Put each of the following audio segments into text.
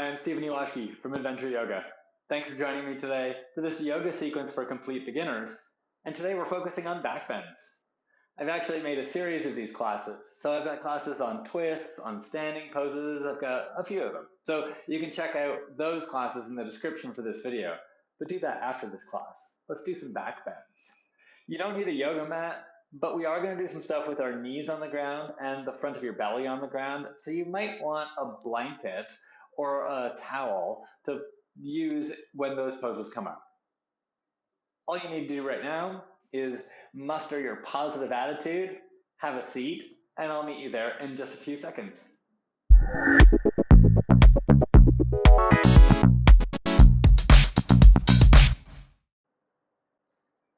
Hi, I'm Ewashkiw from Adventure Yoga. Thanks for joining me today for this yoga sequence for complete beginners. And today we're focusing on back bends. I've actually made a series of these classes. So I've got classes on twists, on standing poses, I've got a few of them. So you can check out those classes in the description for this video, but do that after this class. Let's do some back bends. You don't need a yoga mat, but we are going to do some stuff with our knees on the ground and the front of your belly on the ground. So you might want a blanket or a towel to use when those poses come up. All you need to do right now is muster your positive attitude, have a seat, and I'll meet you there in just a few seconds.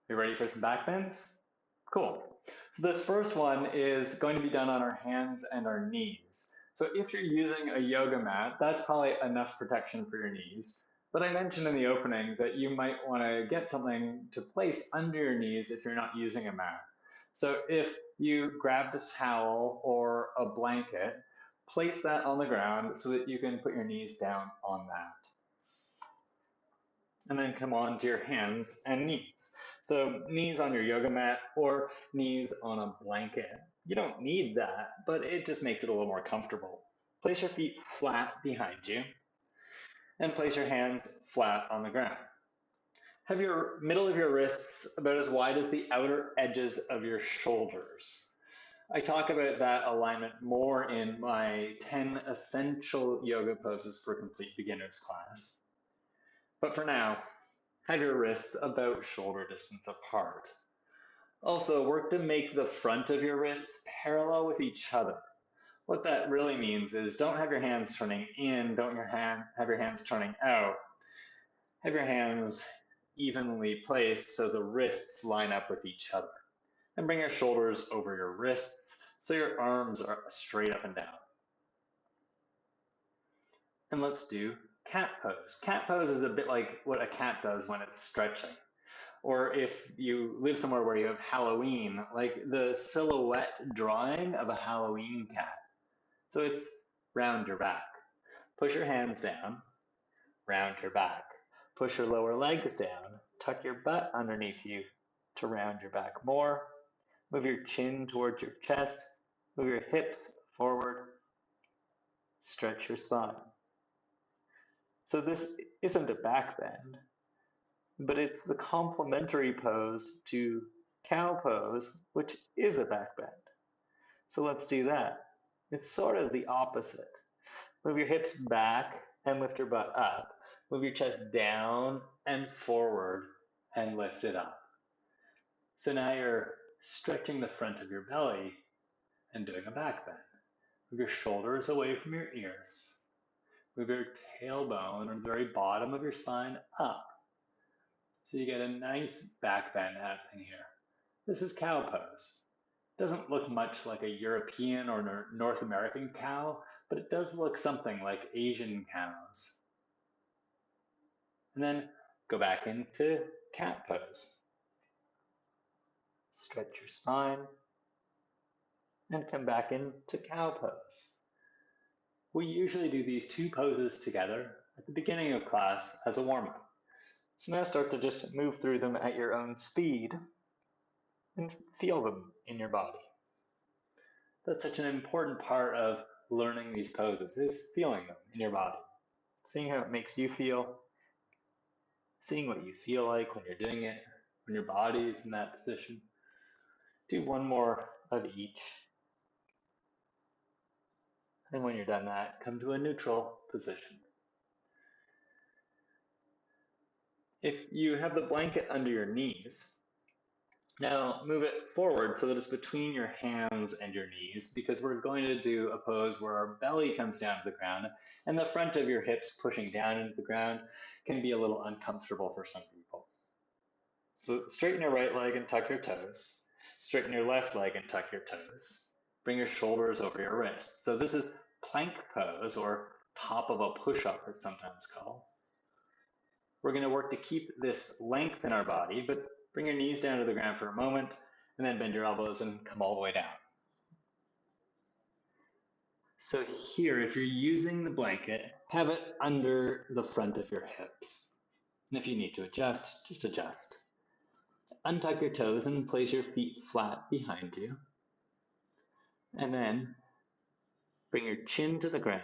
You ready for some back bends? Cool. So this first one is going to be done on our hands and our knees. So if you're using a yoga mat, that's probably enough protection for your knees. But I mentioned in the opening that you might want to get something to place under your knees if you're not using a mat. So if you grabbed a towel or a blanket, place that on the ground so that you can put your knees down on that. And then come on to your hands and knees. So knees on your yoga mat or knees on a blanket. You don't need that, but it just makes it a little more comfortable. Place your feet flat behind you and place your hands flat on the ground. Have your middle of your wrists about as wide as the outer edges of your shoulders. I talk about that alignment more in my 10 essential yoga poses for complete beginners class. But for now, have your wrists about shoulder distance apart. Also, work to make the front of your wrists parallel with each other. What that really means is don't have your hands turning in, don't have your hands turning out. Have your hands evenly placed so the wrists line up with each other. And bring your shoulders over your wrists so your arms are straight up and down. And let's do cat pose. Cat pose is a bit like what a cat does when it's stretching. Or if you live somewhere where you have Halloween, like the silhouette drawing of a Halloween cat. So it's round your back. Push your hands down, round your back. Push your lower legs down, tuck your butt underneath you to round your back more. Move your chin towards your chest, move your hips forward, stretch your spine. So this isn't a back bend, but it's the complementary pose to cow pose, which is a back bend. So let's do that. It's sort of the opposite. Move your hips back and lift your butt up. Move your chest down and forward and lift it up. So now you're stretching the front of your belly and doing a back bend. Move your shoulders away from your ears. Move your tailbone or the very bottom of your spine up. So you get a nice back bend happening here. This is cow pose. It doesn't look much like a European or North American cow, but it does look something like Asian cows. And then go back into cat pose. Stretch your spine and come back into cow pose. We usually do these two poses together at the beginning of class as a warm-up. So now start to just move through them at your own speed and feel them in your body. That's such an important part of learning these poses, is feeling them in your body. Seeing how it makes you feel, seeing what you feel like when you're doing it, when your body is in that position. Do one more of each. And when you're done that, come to a neutral position. If you have the blanket under your knees, now move it forward so that it's between your hands and your knees, because we're going to do a pose where our belly comes down to the ground and the front of your hips pushing down into the ground can be a little uncomfortable for some people. So straighten your right leg and tuck your toes. Straighten your left leg and tuck your toes. Bring your shoulders over your wrists. So this is plank pose, or top of a push-up, it's sometimes called. We're going to work to keep this length in our body, but bring your knees down to the ground for a moment, and then bend your elbows and come all the way down. So here, if you're using the blanket, have it under the front of your hips. And if you need to adjust, just adjust. Untuck your toes and place your feet flat behind you. And then bring your chin to the ground.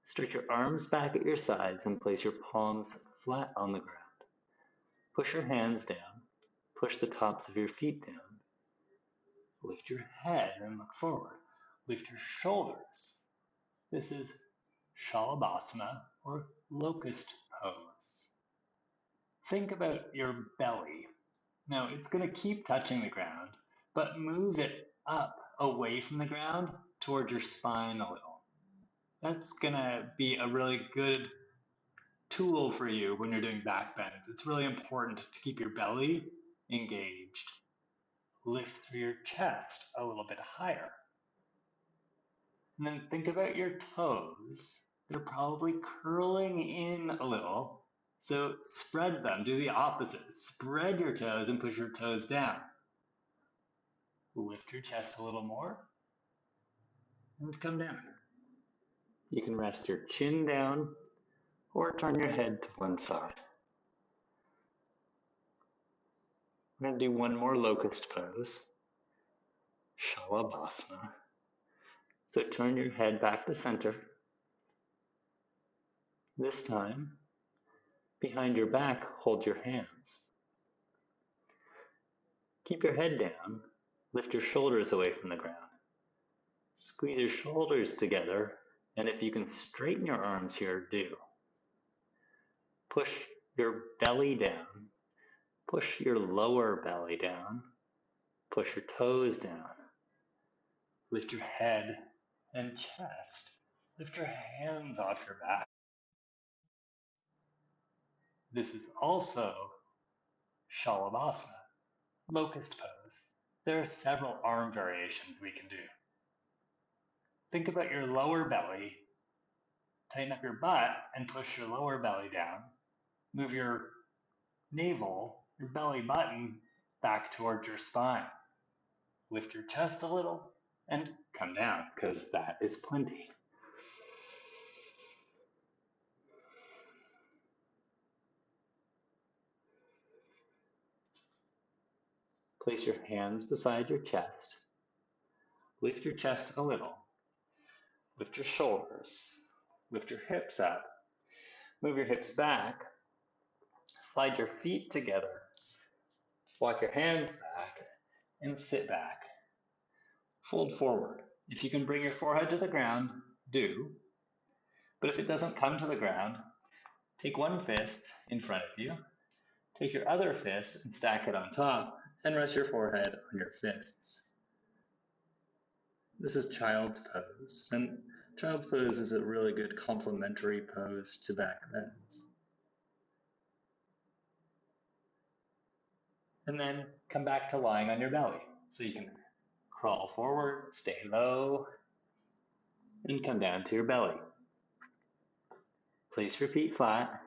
Stretch your arms back at your sides and place your palms flat on the ground. Push your hands down. Push the tops of your feet down. Lift your head and look forward. Lift your shoulders. This is Salabhasana or Locust Pose. Think about your belly. Now it's going to keep touching the ground, but move it up away from the ground towards your spine a little. That's going to be a really good tool for you when you're doing back bends. It's really important to keep your belly engaged. Lift through your chest a little bit higher. And then think about your toes. They're probably curling in a little. So spread them, do the opposite. Spread your toes and push your toes down. Lift your chest a little more and come down. You can rest your chin down or turn your head to one side. I'm going to do one more locust pose, Salabhasana. So turn your head back to center. This time, behind your back, hold your hands. Keep your head down. Lift your shoulders away from the ground. Squeeze your shoulders together, and if you can straighten your arms here, do. Push your belly down. Push your lower belly down. Push your toes down. Lift your head and chest. Lift your hands off your back. This is also Salabhasana, Locust Pose. There are several arm variations we can do. Think about your lower belly. Tighten up your butt and push your lower belly down. Move your navel, your belly button, back towards your spine. Lift your chest a little and come down, because that is plenty. Place your hands beside your chest. Lift your chest a little. Lift your shoulders. Lift your hips up. Move your hips back. Slide your feet together. Walk your hands back and sit back. Fold forward. If you can bring your forehead to the ground, do. But if it doesn't come to the ground, take one fist in front of you. Take your other fist and stack it on top and rest your forehead on your fists. This is Child's Pose, and Child's Pose is a really good complementary pose to back bends. And then come back to lying on your belly. So you can crawl forward, stay low, and come down to your belly. Place your feet flat,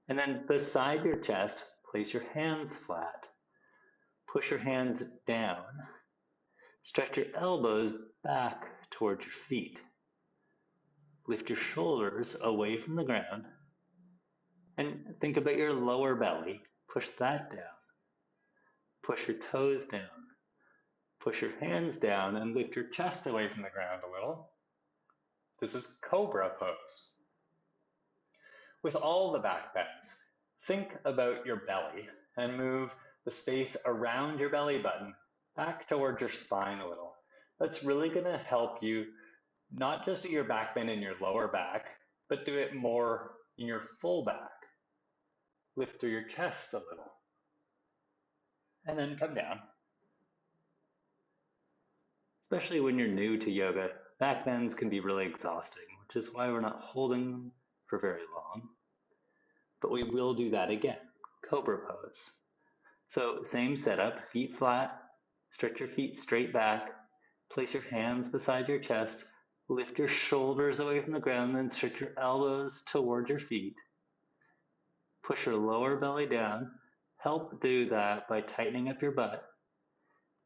and then beside your chest, place your hands flat. Push your hands down. Stretch your elbows back towards your feet. Lift your shoulders away from the ground. And think about your lower belly. Push that down. Push your toes down. Push your hands down and lift your chest away from the ground a little. This is Cobra Pose. With all the back bends, think about your belly and move the space around your belly button back towards your spine a little. That's really going to help you not just do your back bend in your lower back, but do it more in your full back. Lift through your chest a little. And then come down. Especially when you're new to yoga, back bends can be really exhausting, which is why we're not holding them for very long. But we will do that again, Cobra Pose. So same setup, feet flat, stretch your feet straight back, place your hands beside your chest, lift your shoulders away from the ground, then stretch your elbows towards your feet. Push your lower belly down. Help do that by tightening up your butt.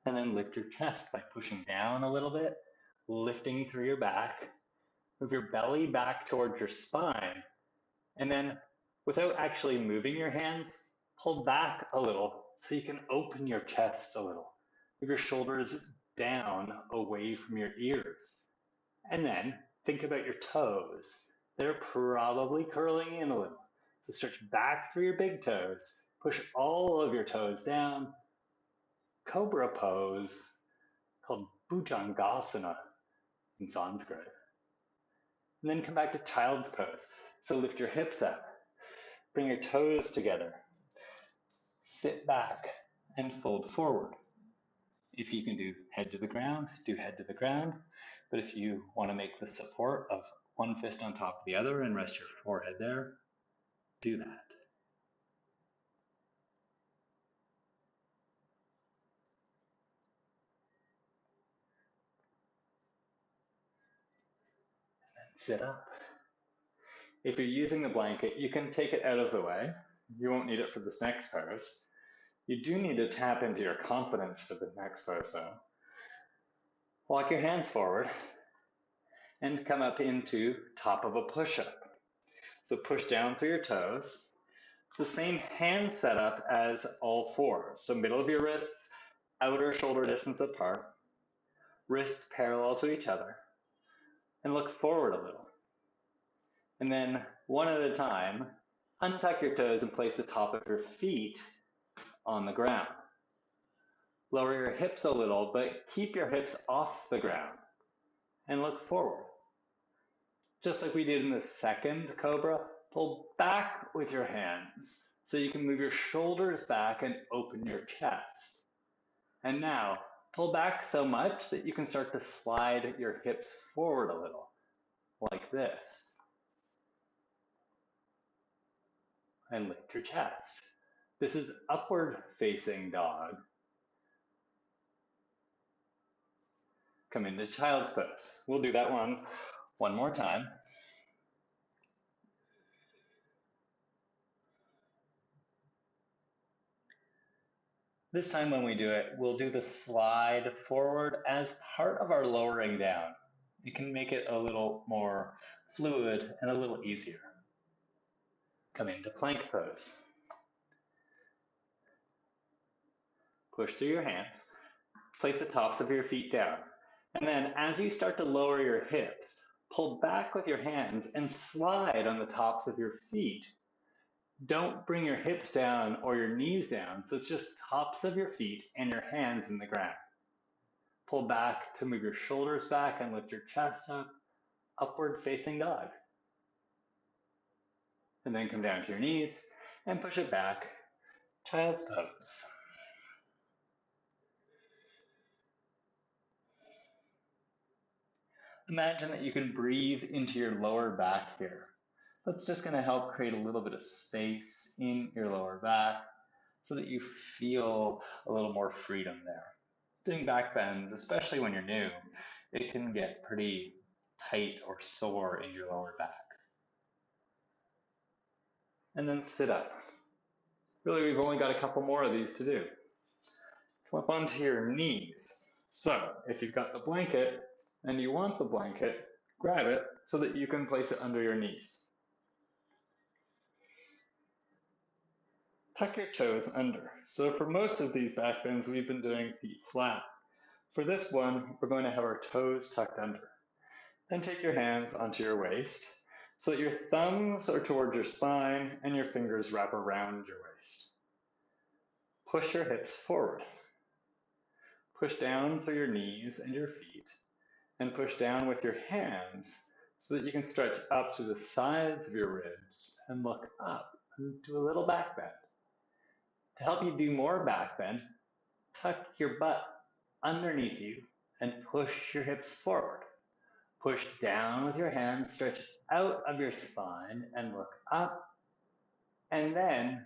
And then lift your chest by pushing down a little bit, lifting through your back, Move your belly back towards your spine, and then without actually moving your hands, pull back a little so you can open your chest a little. Move your shoulders down away from your ears. And then think about your toes. They're probably curling in a little. So stretch back through your big toes. Push all of your toes down. Cobra pose, called Bhujangasana in Sanskrit. And then come back to child's pose. So lift your hips up. Bring your toes together. Sit back and fold forward. If you can do head to the ground, do head to the ground. But if you want to make the support of one fist on top of the other and rest your forehead there, do that. Sit up. If you're using the blanket, you can take it out of the way. You won't need it for this next pose. You do need to tap into your confidence for the next pose though. Walk your hands forward and come up into top of a push-up. So push down through your toes. It's the same hand setup as all four. So middle of your wrists, outer shoulder distance apart, wrists parallel to each other, and look forward a little. And then one at a time, untuck your toes and place the top of your feet on the ground. Lower your hips a little, but keep your hips off the ground and look forward. Just like we did in the second Cobra, pull back with your hands so you can move your shoulders back and open your chest. And now, pull back so much that you can start to slide your hips forward a little, like this. And lift your chest. This is upward facing dog. Come into child's pose. We'll do that one more time. This time when we do it, we'll do the slide forward as part of our lowering down. It can make it a little more fluid and a little easier. Come into plank pose. Push through your hands. Place the tops of your feet down. And then as you start to lower your hips, pull back with your hands and slide on the tops of your feet. Don't bring your hips down or your knees down, so it's just tops of your feet and your hands in the ground. Pull back to move your shoulders back and lift your chest up, upward facing dog. And then come down to your knees and push it back, child's pose. Imagine that you can breathe into your lower back here. That's just going to help create a little bit of space in your lower back so that you feel a little more freedom there. Doing back bends, especially when you're new, it can get pretty tight or sore in your lower back. And then sit up. Really, we've only got a couple more of these to do. Come up onto your knees. So if you've got the blanket and you want the blanket, grab it so that you can place it under your knees. Tuck your toes under. So for most of these back bends, we've been doing feet flat. For this one, we're going to have our toes tucked under. Then take your hands onto your waist so that your thumbs are towards your spine and your fingers wrap around your waist. Push your hips forward. Push down through your knees and your feet, and push down with your hands so that you can stretch up through the sides of your ribs and look up and do a little back bend. To help you do more back bend, tuck your butt underneath you and push your hips forward. Push down with your hands, stretch out of your spine and look up, and then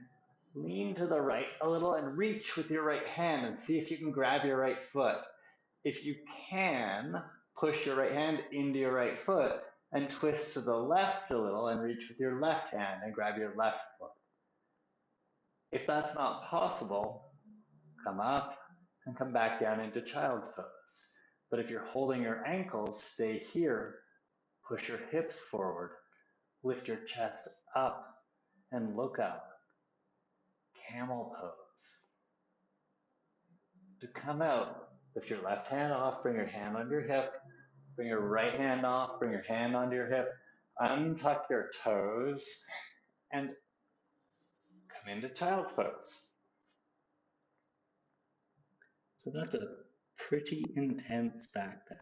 lean to the right a little and reach with your right hand and see if you can grab your right foot. If you can, push your right hand into your right foot and twist to the left a little and reach with your left hand and grab your left foot. If that's not possible, come up and come back down into child's pose. But if you're holding your ankles, stay here, Push your hips forward. Lift your chest up and look up. Camel pose. To come out, lift your left hand off, bring your hand under your hip, bring your right hand off, bring your hand onto your hip, untuck your toes, and come into child's pose. So that's a pretty intense back bend.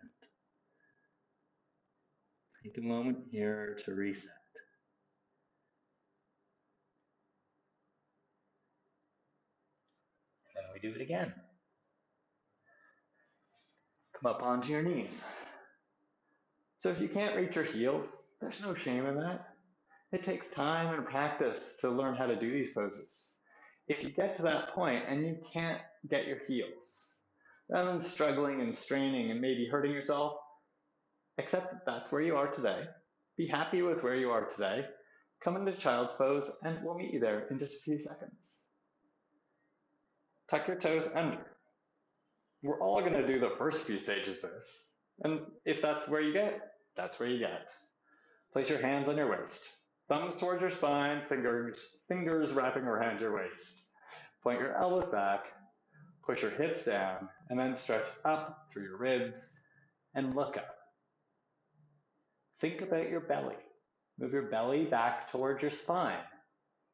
Take a moment here to reset. And then we do it again. Come up onto your knees. So if you can't reach your heels, there's no shame in that. It takes time and practice to learn how to do these poses. If you get to that point and you can't get your heels, rather than struggling and straining and maybe hurting yourself, accept that that's where you are today. Be happy with where you are today. Come into child's pose and we'll meet you there in just a few seconds. Tuck your toes under. We're all going to do the first few stages of this. And if that's where you get, that's where you get. Place your hands on your waist. Thumbs towards your spine, fingers wrapping around your waist. Point your elbows back, push your hips down, and then stretch up through your ribs and look up. Think about your belly. Move your belly back towards your spine,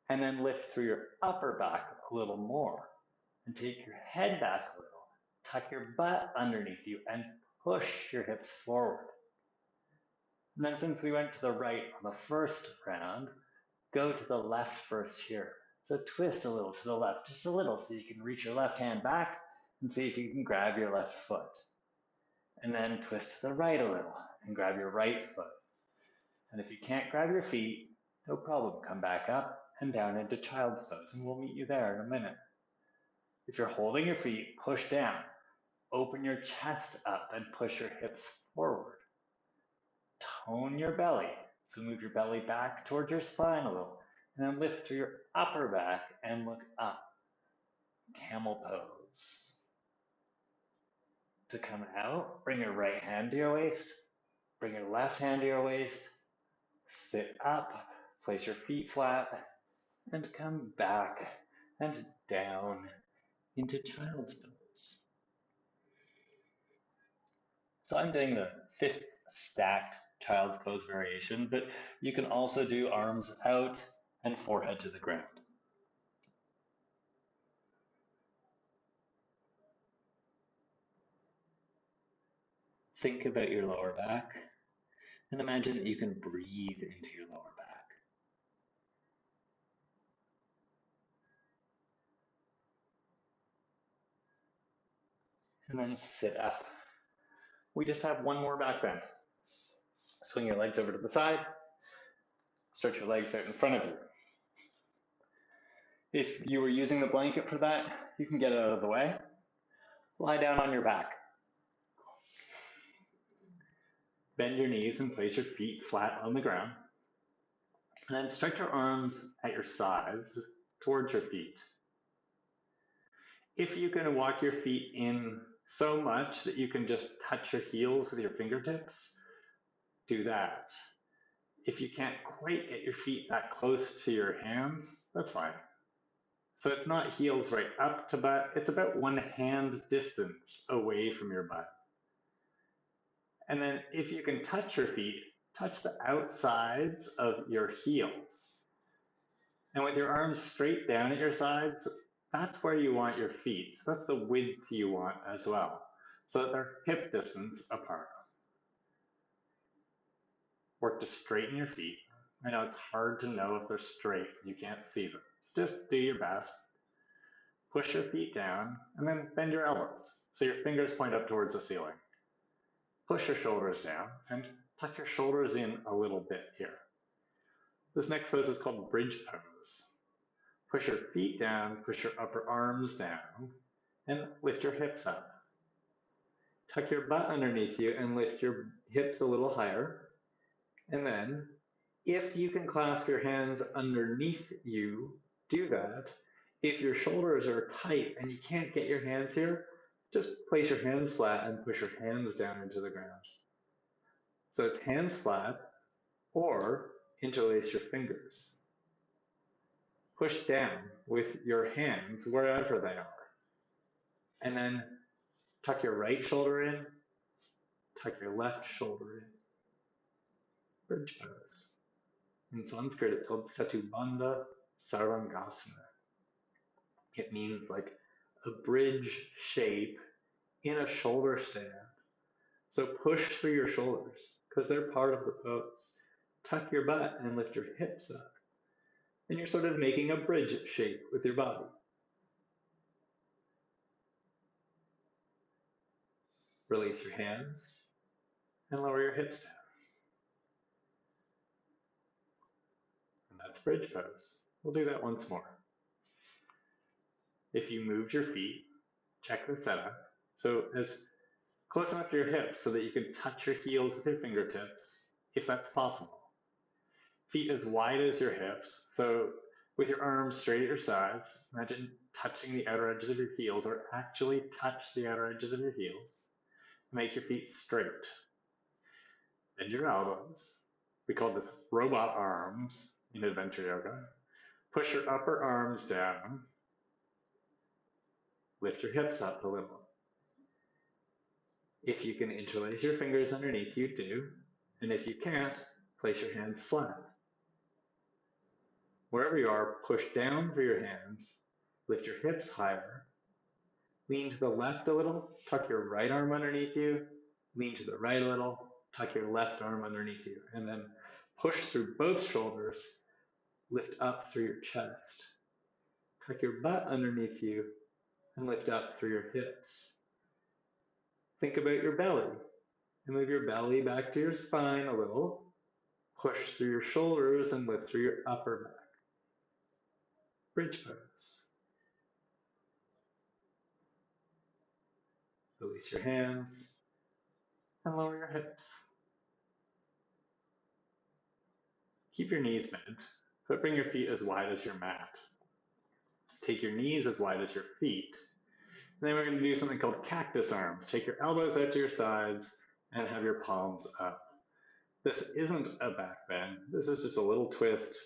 and then lift through your upper back a little more. And take your head back a little. Tuck your butt underneath you and push your hips forward. And then since we went to the right on the first round, go to the left first here. So twist a little to the left, just a little, so you can reach your left hand back and see if you can grab your left foot. And then twist to the right a little and grab your right foot. And if you can't grab your feet, no problem. Come back up and down into child's pose, and we'll meet you there in a minute. If you're holding your feet, push down. Open your chest up and push your hips forward. Tone your belly. So move your belly back towards your spine a little. And then lift through your upper back and look up. Camel pose. To come out, bring your right hand to your waist. Bring your left hand to your waist. Sit up. Place your feet flat. And come back and down into child's pose. So I'm doing the fist stacked child's pose variation, but you can also do arms out and forehead to the ground. Think about your lower back and imagine that you can breathe into your lower back. And then sit up. We just have one more back bend. Swing your legs over to the side. Stretch your legs out in front of you. If you were using the blanket for that, you can get it out of the way. Lie down on your back. Bend your knees and place your feet flat on the ground. And then stretch your arms at your sides towards your feet. If you can walk your feet in so much that you can just touch your heels with your fingertips, do that. If you can't quite get your feet that close to your hands, that's fine. So it's not heels right up to butt, it's about one hand distance away from your butt. And then if you can touch your feet, touch the outsides of your heels. And with your arms straight down at your sides, that's where you want your feet. So that's the width you want as well, so that they're hip distance apart. Work to straighten your feet. I know it's hard to know if they're straight, you can't see them. Just do your best. Push your feet down and then bend your elbows so your fingers point up towards the ceiling. Push your shoulders down and tuck your shoulders in a little bit here. This next pose is called bridge pose. Push your feet down, push your upper arms down, and lift your hips up. Tuck your butt underneath you and lift your hips a little higher. And then, if you can clasp your hands underneath you, do that. If your shoulders are tight and you can't get your hands here, just place your hands flat and push your hands down into the ground. So it's hands flat or interlace your fingers. Push down with your hands wherever they are. And then tuck your right shoulder in, tuck your left shoulder in. Bridge pose. In Sanskrit, it's called Setu Bandha Sarvangasana. It means like a bridge shape in a shoulder stand. So push through your shoulders because they're part of the pose. Tuck your butt and lift your hips up. And you're sort of making a bridge shape with your body. Release your hands and lower your hips down. And that's bridge pose. We'll do that once more. If you moved your feet, check the setup. So as close enough to your hips so that you can touch your heels with your fingertips, if that's possible. Feet as wide as your hips, so with your arms straight at your sides, imagine touching the outer edges of your heels, or actually touch the outer edges of your heels. Make your feet straight. Bend your elbows. We call this robot arms in adventure yoga. Push your upper arms down. Lift your hips up a little. If you can interlace your fingers underneath, you do. And if you can't, place your hands flat. Wherever you are, push down through your hands, lift your hips higher, lean to the left a little, tuck your right arm underneath you, lean to the right a little, tuck your left arm underneath you, and then push through both shoulders, lift up through your chest, tuck your butt underneath you, and lift up through your hips. Think about your belly, and move your belly back to your spine a little, push through your shoulders and lift through your upper back. Bridge pose. Release your hands and lower your hips. Keep your knees bent, but bring your feet as wide as your mat. Take your knees as wide as your feet. And then we're going to do something called cactus arms. Take your elbows out to your sides and have your palms up. This isn't a back bend. This is just a little twist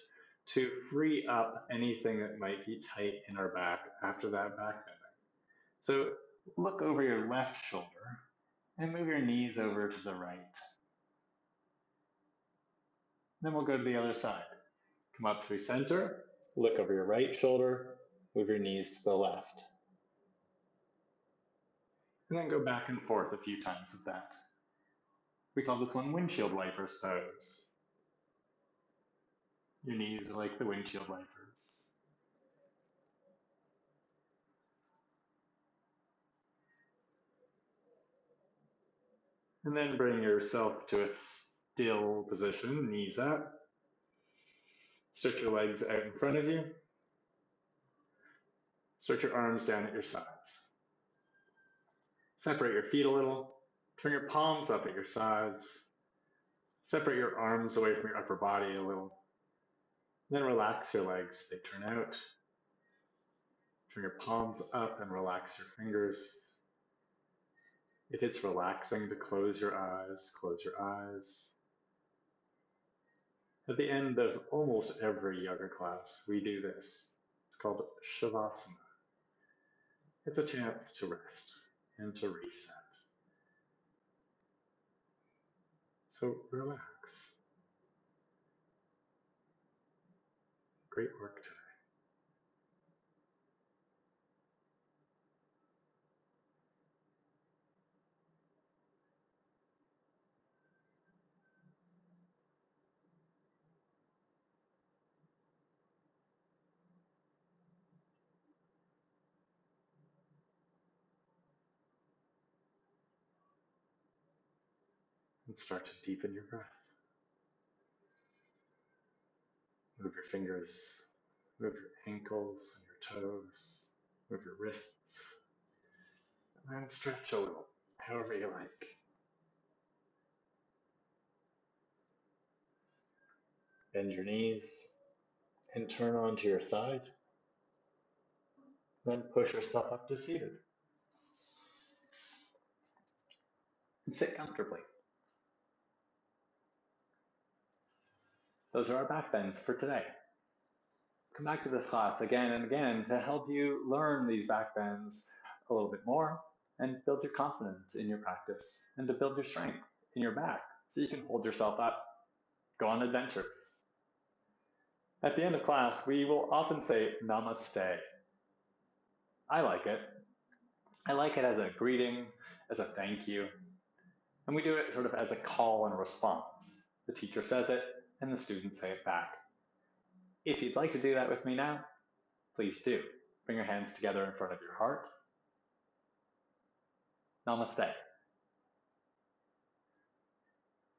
to free up anything that might be tight in our back after that back bending. So look over your left shoulder and move your knees over to the right. Then we'll go to the other side. Come up through center, look over your right shoulder, move your knees to the left. And then go back and forth a few times with that. We call this one windshield wipers pose. Your knees are like the windshield wipers. And then bring yourself to a still position, knees up. Stretch your legs out in front of you. Stretch your arms down at your sides. Separate your feet a little. Turn your palms up at your sides. Separate your arms away from your upper body a little. Then relax your legs. They turn out. Turn your palms up and relax your fingers. If it's relaxing to close your eyes, close your eyes. At the end of almost every yoga class, we do this. It's called Savasana. It's a chance to rest and to reset. So relax. Great work today. And start to deepen your breath. Move your fingers, move your ankles and your toes, move your wrists, and then stretch a little, however you like. Bend your knees and turn onto your side. Then push yourself up to seated. And sit comfortably. Those are our back bends for today. Come back to this class again and again to help you learn these back bends a little bit more and build your confidence in your practice and to build your strength in your back so you can hold yourself up, go on adventures. At the end of class, we will often say Namaste. I like it. I like it as a greeting, as a thank you, and we do it sort of as a call and response. The teacher says it, and the students say it back. If you'd like to do that with me now, please do. Bring your hands together in front of your heart. Namaste.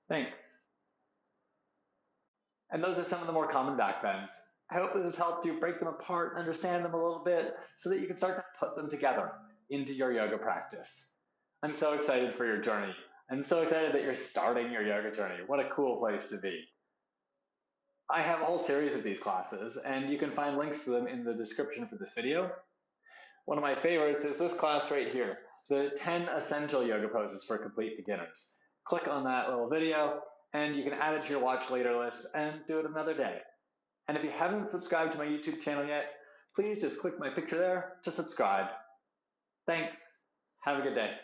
Thanks. And those are some of the more common back bends. I hope this has helped you break them apart and understand them a little bit so that you can start to put them together into your yoga practice. I'm so excited for your journey. I'm so excited that you're starting your yoga journey. What a cool place to be. I have a whole series of these classes, and you can find links to them in the description for this video. One of my favorites is this class right here, the 10 essential yoga poses for complete beginners. Click on that little video, and you can add it to your watch later list and do it another day. And if you haven't subscribed to my YouTube channel yet, please just click my picture there to subscribe. Thanks. Have a good day.